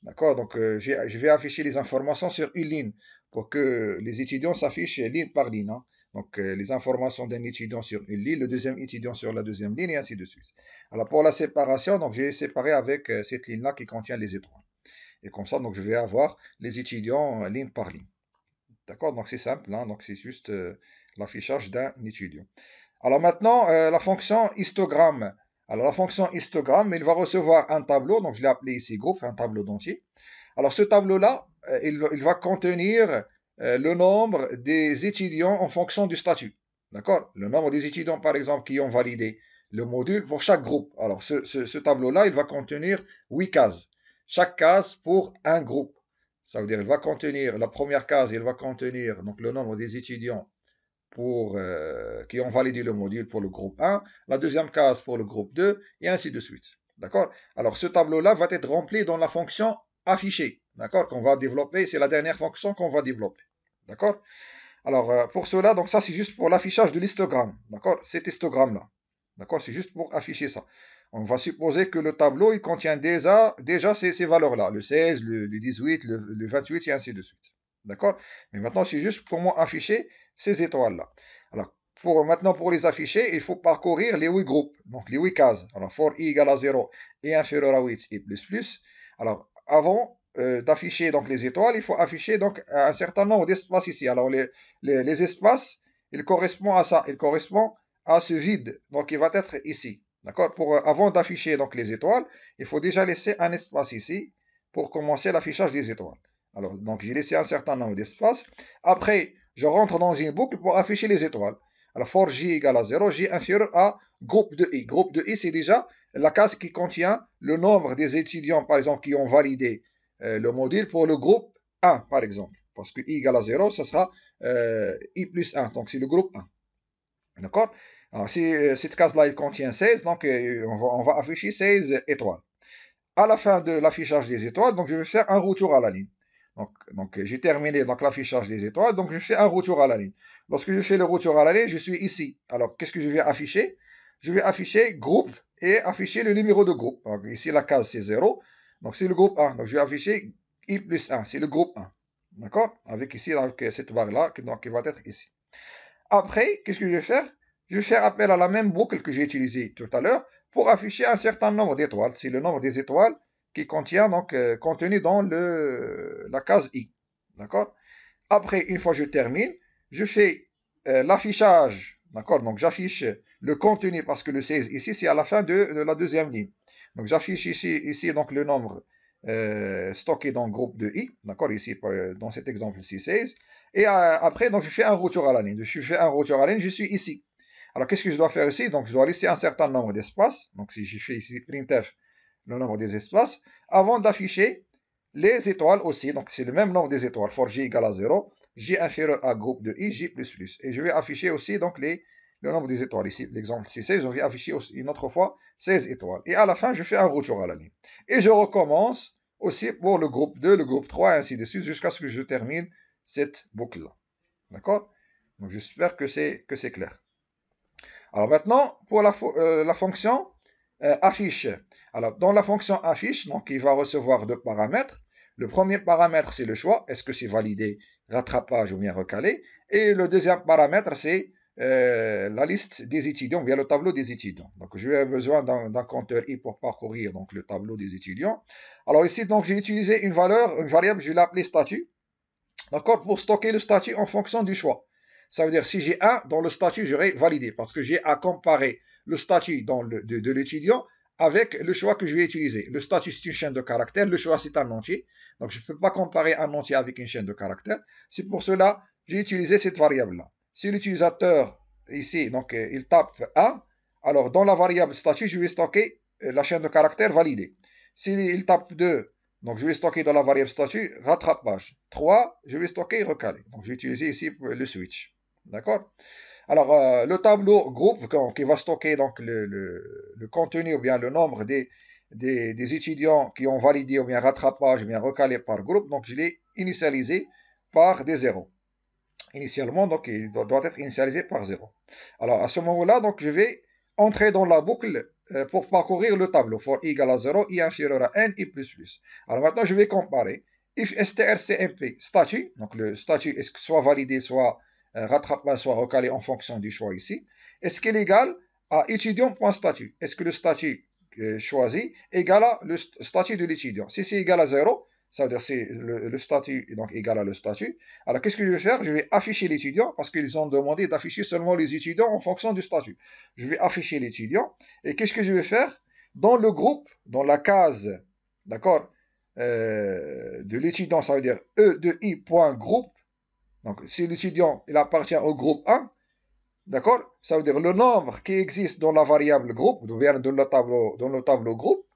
D'accord? Donc, je vais afficher les informations sur une ligne pour que les étudiants s'affichent ligne par ligne. Hein. Donc, les informations d'un étudiant sur une ligne, le deuxième étudiant sur la deuxième ligne, et ainsi de suite. Alors, pour la séparation, donc j'ai séparé avec cette ligne-là qui contient les étoiles. Et comme ça, donc, je vais avoir les étudiants ligne par ligne. D'accord? Donc, c'est simple. Hein? Donc, c'est juste l'affichage d'un étudiant. Alors, maintenant, la fonction histogramme. Alors, la fonction histogramme, il va recevoir un tableau. Donc, je l'ai appelé ici groupe, un tableau d'entier. Alors, ce tableau-là, il va contenir le nombre des étudiants en fonction du statut. D'accord? Le nombre des étudiants, par exemple, qui ont validé le module pour chaque groupe. Alors, ce tableau-là, il va contenir 8 cases. Chaque case pour un groupe. Ça veut dire, il va contenir, la première case, il va contenir donc, le nombre des étudiants qui ont validé le module pour le groupe 1, la deuxième case pour le groupe 2, et ainsi de suite. D'accord? Alors, ce tableau-là va être rempli dans la fonction afficher. D'accord? Qu'on va développer, c'est la dernière fonction qu'on va développer. D'accord? Alors, pour cela, donc ça, c'est juste pour l'affichage de l'histogramme. D'accord? Cet histogramme-là. D'accord? C'est juste pour afficher ça. On va supposer que le tableau, il contient déjà ces valeurs-là. Le 16, le 18, le 28, et ainsi de suite. D'accord? Mais maintenant, c'est juste comment afficher ces étoiles-là. Alors, maintenant, pour les afficher, il faut parcourir les 8 groupes. Donc, les 8 cases. Alors, for i égale à 0 et inférieur à 8 et plus. Alors, avant d'afficher donc les étoiles, il faut afficher donc un certain nombre d'espaces ici. Alors les espaces, ils correspondent à ça, ils correspondent à ce vide, donc il va être ici. D'accord? Avant d'afficher donc les étoiles, il faut déjà laisser un espace ici pour commencer l'affichage des étoiles. Alors donc j'ai laissé un certain nombre d'espaces. Après, je rentre dans une boucle pour afficher les étoiles. Alors for j égale à 0, j inférieur à groupe de i. Groupe de i, c'est déjà la case qui contient le nombre des étudiants, par exemple, qui ont validé le module pour le groupe 1, par exemple. Parce que i égale à 0, ce sera i plus 1. Donc, c'est le groupe 1. D'accord? Alors, si cette case-là, il contient 16, donc on va afficher 16 étoiles. À la fin de l'affichage des étoiles, donc je vais faire un retour à la ligne. Donc j'ai terminé l'affichage des étoiles, donc je fais un retour à la ligne. Lorsque je fais le retour à la ligne, je suis ici. Alors, qu'est-ce que je vais afficher? Je vais afficher groupe et afficher le numéro de groupe. Donc, ici, la case, c'est 0. Donc, c'est le groupe 1. Donc, je vais afficher I plus 1. C'est le groupe 1. D'accord? Avec ici, avec cette barre-là, qui va être ici. Après, qu'est-ce que je vais faire? Je vais faire appel à la même boucle que j'ai utilisée tout à l'heure pour afficher un certain nombre d'étoiles. C'est le nombre des étoiles qui contient, donc, contenu dans la case I. D'accord? Après, une fois que je termine, je fais l'affichage D'accord? Donc j'affiche le contenu parce que le 16 ici, c'est à la fin de la deuxième ligne. Donc j'affiche ici donc le nombre stocké dans le groupe de I. D'accord? Ici, dans cet exemple-ci, 16. Et après, donc je fais un retour à la ligne. Je fais un retour à la ligne, je suis ici. Alors qu'est-ce que je dois faire ici? Donc je dois laisser un certain nombre d'espaces. Donc si je fais ici printf le nombre des espaces, avant d'afficher les étoiles aussi. Donc c'est le même nombre des étoiles. For j égale à 0. J inférieur à groupe de I, J++. Et je vais afficher aussi donc le nombre des étoiles. Ici, l'exemple c'est 16, je vais afficher aussi une autre fois 16 étoiles. Et à la fin, je fais un retour à la ligne. Et je recommence aussi pour le groupe 2, le groupe 3, et ainsi de suite, jusqu'à ce que je termine cette boucle-là. D'accord? Donc j'espère que c'est clair. Alors maintenant, pour la fonction affiche. Alors, dans la fonction affiche, donc il va recevoir deux paramètres. Le premier paramètre, c'est le choix. Est-ce que c'est validé, rattrapage ou bien recalé? Et le deuxième paramètre, c'est la liste des étudiants, bien le tableau des étudiants. Donc, je vais besoin d'un compteur i pour parcourir donc, le tableau des étudiants. Alors ici, donc j'ai utilisé une variable, je l'ai appelée statut. D'accord? Pour stocker le statut en fonction du choix. Ça veut dire si j'ai 1 dans le statut, j'aurai validé parce que j'ai à comparer le statut de l'étudiant avec le choix que je vais utiliser. Le statut, c'est une chaîne de caractères, le choix, c'est un entier. Donc, je ne peux pas comparer un entier avec une chaîne de caractères. C'est pour cela que j'ai utilisé cette variable-là. Si l'utilisateur, ici, donc, il tape 1, alors dans la variable statut, je vais stocker la chaîne de caractères validée. S'il tape 2, donc je vais stocker dans la variable statut rattrapage. 3, je vais stocker recalé. Donc je vais utiliser ici le switch. D'accord? Alors le tableau groupe qui va stocker donc le contenu ou bien le nombre des étudiants qui ont validé ou bien rattrapage ou bien recalé par groupe, donc je l'ai initialisé par des zéros. Initialement, donc il doit être initialisé par 0. Alors à ce moment-là, donc je vais entrer dans la boucle pour parcourir le tableau. For i égale à 0, i inférieur à n, i++. Alors maintenant, je vais comparer. If strcmp statut, donc le statut est soit validé, soit rattrapé, soit recalé en fonction du choix ici. Est-ce qu'il est égal à étudiant.statut? Est-ce que le statut choisi égale à le statut de l'étudiant? Si c'est égal à 0, ça veut dire c'est le statut est donc égal à le statut. Alors qu'est-ce que je vais faire? Je vais afficher l'étudiant parce qu'ils ont demandé d'afficher seulement les étudiants en fonction du statut. Je vais afficher l'étudiant. Et qu'est-ce que je vais faire? Dans le groupe, dans la case, d'accord, de l'étudiant, ça veut dire E de I.groupe. Donc si l'étudiant il appartient au groupe 1, d'accord, ça veut dire le nombre qui existe dans la variable groupe, dans le tableau groupe,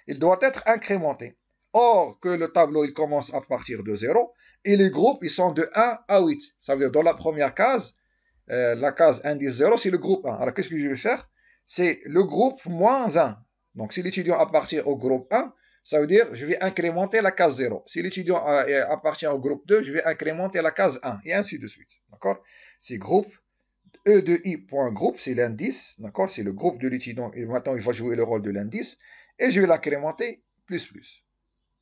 il doit être incrémenté. Or, que le tableau il commence à partir de 0 et les groupes ils sont de 1 à 8. Ça veut dire dans la première case, la case indice 0, c'est le groupe 1. Alors qu'est-ce que je vais faire? C'est le groupe moins 1. Donc si l'étudiant appartient au groupe 1, ça veut dire je vais incrémenter la case 0. Si l'étudiant appartient au groupe 2, je vais incrémenter la case 1 et ainsi de suite. D'accord? C'est groupe E de I.groupe, c'est l'indice, d'accord? C'est le groupe de l'étudiant et maintenant il va jouer le rôle de l'indice et je vais l'incrémenter plus.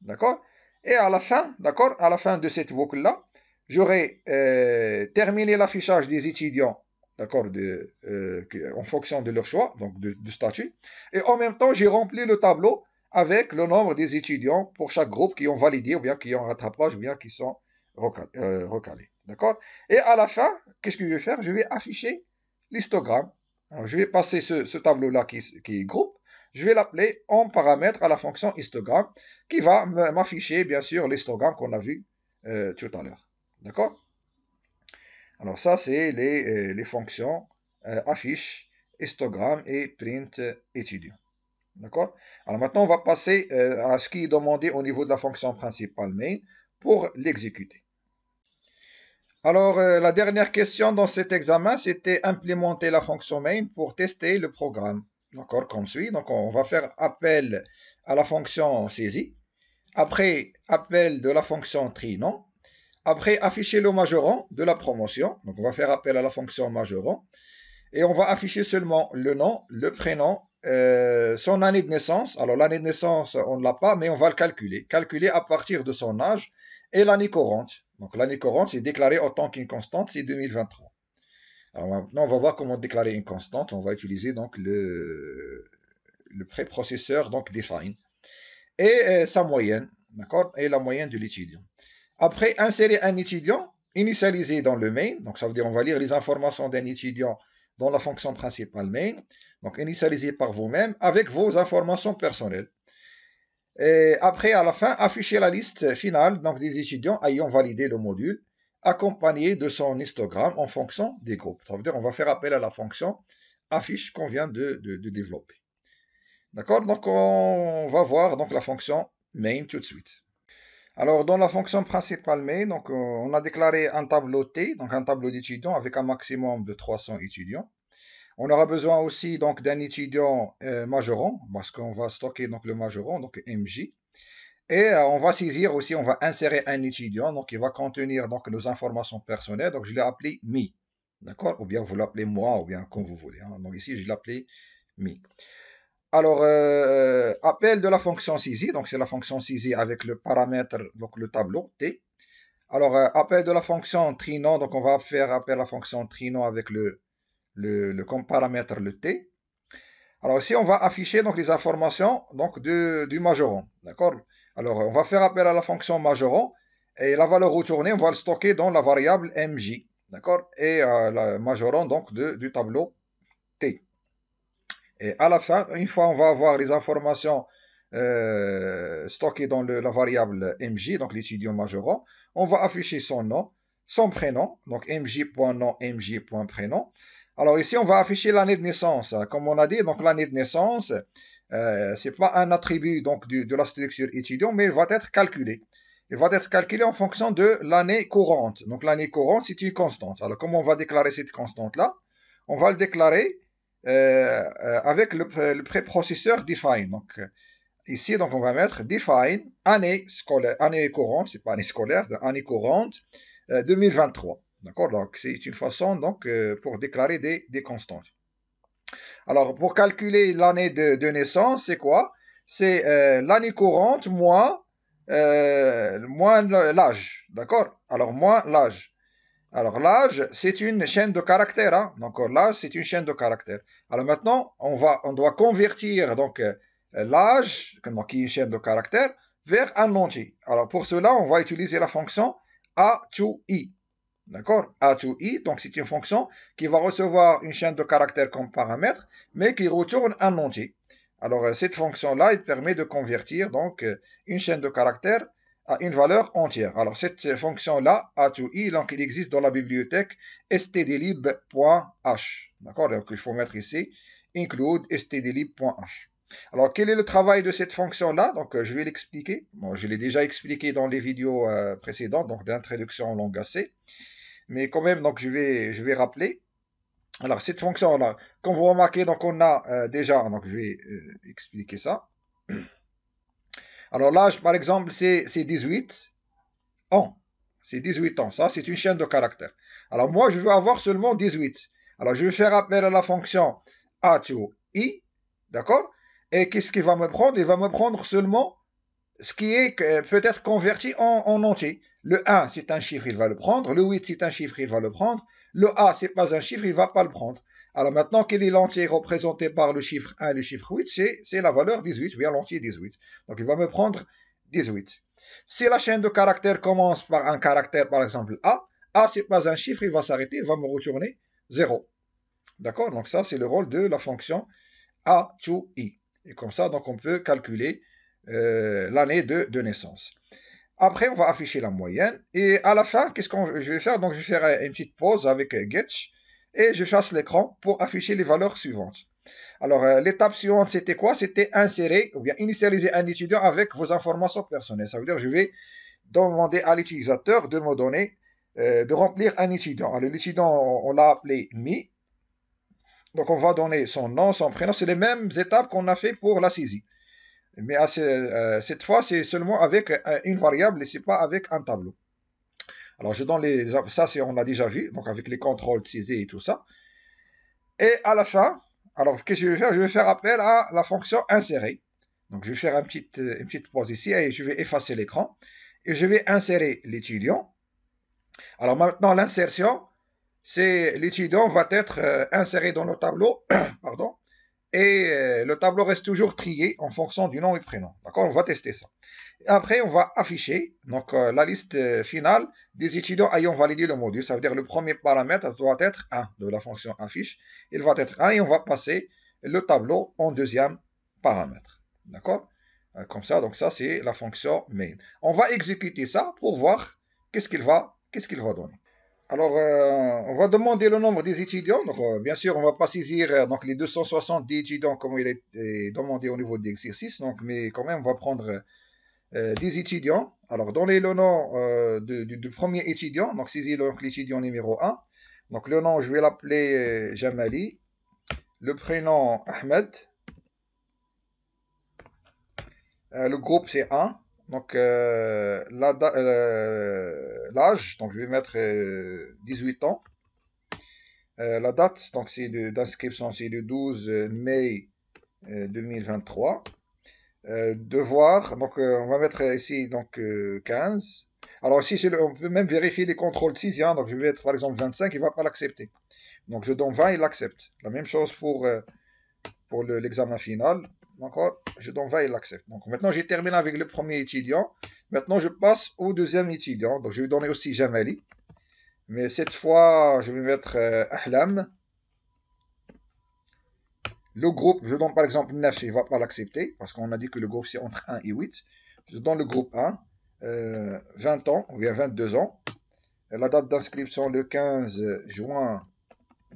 D'accord? Et à la fin, d'accord, à la fin de cette boucle-là, j'aurai terminé l'affichage des étudiants, d'accord, en fonction de leur choix, donc de statut. Et en même temps, j'ai rempli le tableau avec le nombre des étudiants pour chaque groupe qui ont validé, ou bien qui ont rattrapage, ou bien qui sont recalés. D'accord? Et à la fin, qu'est-ce que je vais faire? Je vais afficher l'histogramme. Alors, je vais passer ce tableau-là qui est groupe. Je vais l'appeler en paramètre à la fonction histogramme qui va m'afficher bien sûr l'histogramme qu'on a vu tout à l'heure. D'accord? Alors ça c'est les fonctions affiche, histogramme et print étudiant. D'accord? Alors maintenant on va passer à ce qui est demandé au niveau de la fonction principale main pour l'exécuter. Alors la dernière question dans cet examen c'était implémenter la fonction main pour tester le programme. D'accord, comme suit. Donc on va faire appel à la fonction saisie. Après, appel de la fonction trinom. Après, afficher le majorant de la promotion. Donc, on va faire appel à la fonction majorant. Et on va afficher seulement le nom, le prénom, son année de naissance. Alors, l'année de naissance, on ne l'a pas, mais on va le calculer. Calculer à partir de son âge et l'année courante. Donc, l'année courante, c'est déclaré autant qu'une constante, c'est 2023. Alors, maintenant, on va voir comment déclarer une constante. On va utiliser donc le préprocesseur, donc define. Et sa moyenne, d'accord? Et la moyenne de l'étudiant. Après, insérer un étudiant initialisé dans le main. Donc, ça veut dire on va lire les informations d'un étudiant dans la fonction principale main, donc initialisée par vous-même, avec vos informations personnelles. Et après, à la fin, afficher la liste finale donc des étudiants ayant validé le module, accompagné de son histogramme en fonction des groupes. Ça veut dire qu'on va faire appel à la fonction affiche qu'on vient de développer. D'accord? Donc, on va voir donc la fonction main tout de suite. Alors, dans la fonction principale main, donc, on a déclaré un tableau T, donc un tableau d'étudiants avec un maximum de 300 étudiants. On aura besoin aussi donc d'un étudiant majorant, parce qu'on va stocker donc le majorant, donc MJ. Et on va saisir aussi, on va insérer un étudiant, donc il va contenir donc nos informations personnelles. Donc je l'ai appelé me, d'accord? Ou bien vous l'appelez moi, ou bien comme vous voulez. Hein. Donc ici je l'ai appelé me. Alors appel de la fonction saisie, donc c'est la fonction saisie avec le paramètre, donc le tableau T. Alors appel de la fonction trinom, donc on va faire appel à la fonction trinom avec comme paramètre le T. Alors ici, on va afficher donc les informations donc du majorant, d'accord? Alors, on va faire appel à la fonction majorant et la valeur retournée, on va le stocker dans la variable mj, d'accord? Et la majorant donc du tableau T. Et à la fin, une fois on va avoir les informations stockées dans la variable mj, donc l'étudiant majorant, on va afficher son nom, son prénom, donc mj.nom, mj.prénom. Alors ici, on va afficher l'année de naissance. Comme on a dit, donc l'année de naissance, c'est pas un attribut donc de la structure étudiant, mais il va être calculé. Il va être calculé en fonction de l'année courante. Donc l'année courante, c'est une constante. Alors comment on va déclarer cette constante-là? On va le déclarer avec le préprocesseur define. Donc ici, donc on va mettre define année scolaire, année courante, c'est pas année scolaire, année courante 2023. D'accord? Donc c'est une façon donc pour déclarer des constantes. Alors pour calculer l'année de naissance, c'est quoi? C'est l'année courante moins l'âge. D'accord? Alors moins l'âge. Alors l'âge, c'est une chaîne de caractères. Hein? Donc l'âge, c'est une chaîne de caractères. Alors maintenant, on doit convertir donc l'âge, qui est une chaîne de caractères, vers un entier. Alors pour cela, on va utiliser la fonction a to i. D'accord? A to i, donc c'est une fonction qui va recevoir une chaîne de caractères comme paramètre, mais qui retourne un entier. Alors cette fonction-là, elle permet de convertir donc une chaîne de caractères à une valeur entière. Alors cette fonction-là, a to i, donc il existe dans la bibliothèque stdlib.h. D'accord? Donc il faut mettre ici include stdlib.h. Alors quel est le travail de cette fonction-là? Donc je vais l'expliquer. Bon, je l'ai déjà expliqué dans les vidéos précédentes, donc d'introduction en langue C. Mais quand même, donc je vais rappeler. Alors cette fonction-là, comme vous remarquez, donc on a déjà, donc je vais expliquer ça. Alors l'âge, par exemple, c'est 18 ans. C'est 18 ans. Ça, c'est une chaîne de caractères. Alors moi, je veux avoir seulement 18. Alors je vais faire appel à la fonction a to i. D'accord? Et qu'est-ce qu'il va me prendre? Il va me prendre seulement ce qui est peut-être converti en entier. Le 1, c'est un chiffre, il va le prendre. Le 8, c'est un chiffre, il va le prendre. Le A, c'est pas un chiffre, il ne va pas le prendre. Alors maintenant, quel est l'entier représenté par le chiffre 1 et le chiffre 8? C'est la valeur 18, ou bien l'entier 18. Donc il va me prendre 18. Si la chaîne de caractères commence par un caractère, par exemple A, c'est pas un chiffre, il va s'arrêter, il va me retourner 0. D'accord? Donc ça, c'est le rôle de la fonction A to I. Et comme ça, donc on peut calculer l'année de naissance. Après, on va afficher la moyenne. Et à la fin, qu'est-ce que je vais faire? Donc, je vais faire une petite pause avec Getch. Et je fasse l'écran pour afficher les valeurs suivantes. Alors, l'étape suivante, c'était quoi? C'était insérer ou bien initialiser un étudiant avec vos informations personnelles. Ça veut dire que je vais demander à l'utilisateur de me donner, de remplir un étudiant. Alors, l'étudiant, on l'a appelé me. Donc, on va donner son nom, son prénom. C'est les mêmes étapes qu'on a fait pour la saisie. Mais cette fois, c'est seulement avec une variable et ce n'est pas avec un tableau. Alors, je donne ça, on l'a déjà vu, donc avec les contrôles de saisie et tout ça. Et à la fin, alors, qu'est-ce que je vais faire? Je vais faire appel à la fonction insérer. Donc, je vais faire une petite pause ici et je vais effacer l'écran. Et je vais insérer l'étudiant. Alors, maintenant, l'insertion, c'est l'étudiant va être inséré dans le tableau, pardon, et le tableau reste toujours trié en fonction du nom et prénom. D'accord? On va tester ça. Et après, on va afficher donc, la liste finale des étudiants ayant validé le module. Ça veut dire le premier paramètre, ça doit être 1 de la fonction affiche. Il va être 1 et on va passer le tableau en deuxième paramètre. D'accord? Comme ça, donc ça, c'est la fonction main. On va exécuter ça pour voir qu'est-ce qu'il va donner. Alors, on va demander le nombre des étudiants. Donc, bien sûr, on ne va pas saisir donc, les 270 étudiants comme il est demandé au niveau de l'exercice. Donc, mais quand même, on va prendre des étudiants. Alors, donnez le nom du premier étudiant. Donc, saisir l'étudiant numéro 1. Donc, le nom, je vais l'appeler Jamali. Le prénom, Ahmed. Le groupe, c'est 1. Donc, l'âge, donc je vais mettre 18 ans. La date, donc c'est d'inscription, c'est le 12 mai 2023. Devoir, donc on va mettre ici donc 15. Alors ici, on peut même vérifier les contrôles de 6, donc je vais mettre par exemple 25, il ne va pas l'accepter. Donc je donne 20, il l'accepte. La même chose pour l'examen final. D'accord? Je donne 20, il l'accepte. Donc maintenant, j'ai terminé avec le premier étudiant. Maintenant, je passe au deuxième étudiant. Donc je vais donner aussi Jamali. Mais cette fois, je vais mettre Ahlam. Le groupe, je donne par exemple 9, il ne va pas l'accepter, parce qu'on a dit que le groupe c'est entre 1 et 8. Je donne le groupe 1, 20 ans, ou bien 22 ans. La date d'inscription le 15 juin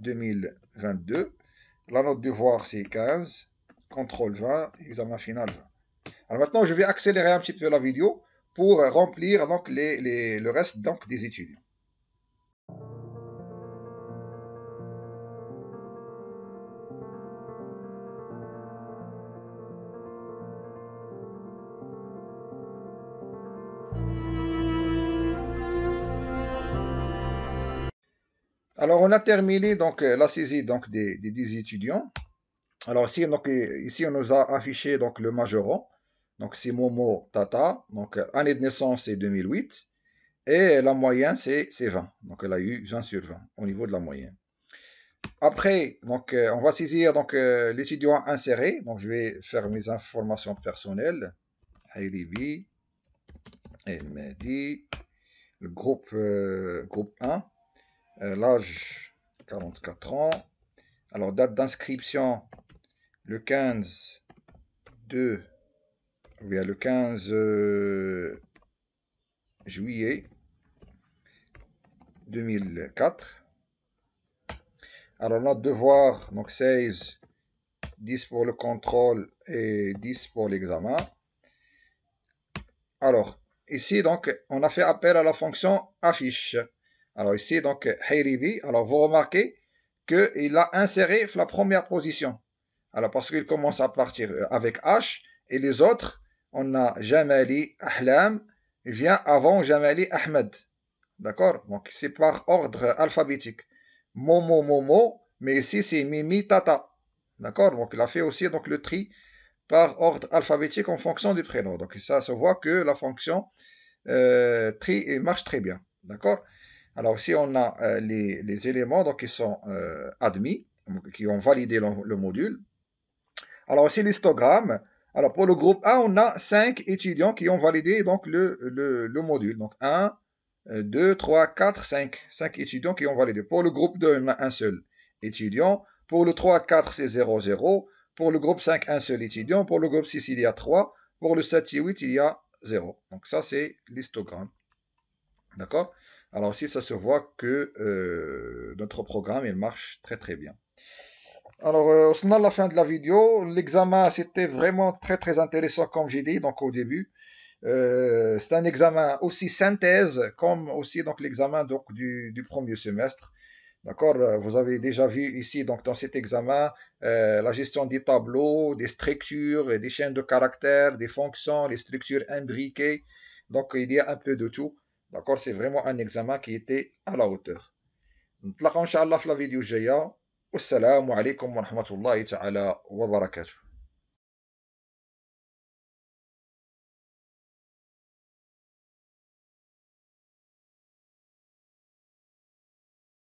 2022. La note de devoir c'est 15. Contrôle 20, examen final 20. Alors maintenant, je vais accélérer un petit peu la vidéo pour remplir donc, le reste donc, des étudiants. Alors, on a terminé donc, la saisie donc, des étudiants. Alors ici, on nous a affiché donc, le majorant. Donc c'est Momo Tata. Donc année de naissance c'est 2008. Et la moyenne c'est 20. Donc elle a eu 20 sur 20 au niveau de la moyenne. Après, donc on va saisir donc l'étudiant inséré. Donc je vais faire mes informations personnelles. Hailibi, Mehdi, le groupe 1. L'âge 44 ans. Alors date d'inscription le 15 2. Oui, le 15 juillet 2004. Alors, notre devoir, donc 16, 10 pour le contrôle et 10 pour l'examen. Alors, ici, donc, on a fait appel à la fonction affiche. Alors, ici, donc, Hayribi, alors vous remarquez qu'il a inséré la première position. Alors, parce qu'il commence à partir avec H, et les autres, on a Jamali, Ahlam, vient avant Jamali, Ahmed. D'accord? Donc, c'est par ordre alphabétique. Momo, Momo, mais ici, c'est Mimi, Tata. D'accord? Donc, il a fait aussi donc, le tri par ordre alphabétique en fonction du prénom. Donc, ça se voit que la fonction tri marche très bien. D'accord? Alors, ici, on a les éléments donc, qui sont admis, qui ont validé le module. Alors, aussi l'histogramme. Alors, pour le groupe A, on a 5 étudiants qui ont validé donc, le module. Donc, 1, 2, 3, 4, 5. 5 étudiants qui ont validé. Pour le groupe 2, on a un seul étudiant. Pour le 3, 4, c'est 0, 0. Pour le groupe 5, un seul étudiant. Pour le groupe 6, il y a 3. Pour le 7 et 8, il y a 0. Donc ça, c'est l'histogramme. D'accord? Alors ici, ça se voit que notre programme, il marche très très bien. Alors, on a la fin de la vidéo. L'examen, c'était vraiment très très intéressant, comme j'ai dit donc au début. C'est un examen aussi synthèse comme aussi donc l'examen donc du premier semestre. D'accord? Vous avez déjà vu ici donc dans cet examen la gestion des tableaux, des structures, des chaînes de caractères, des fonctions, les structures imbriquées. Donc il y a un peu de tout. D'accord? C'est vraiment un examen qui était à la hauteur. نتلاقاو ان شاء الله في la vidéo الجايه والسلام عليكم ورحمه الله تعالى وبركاته.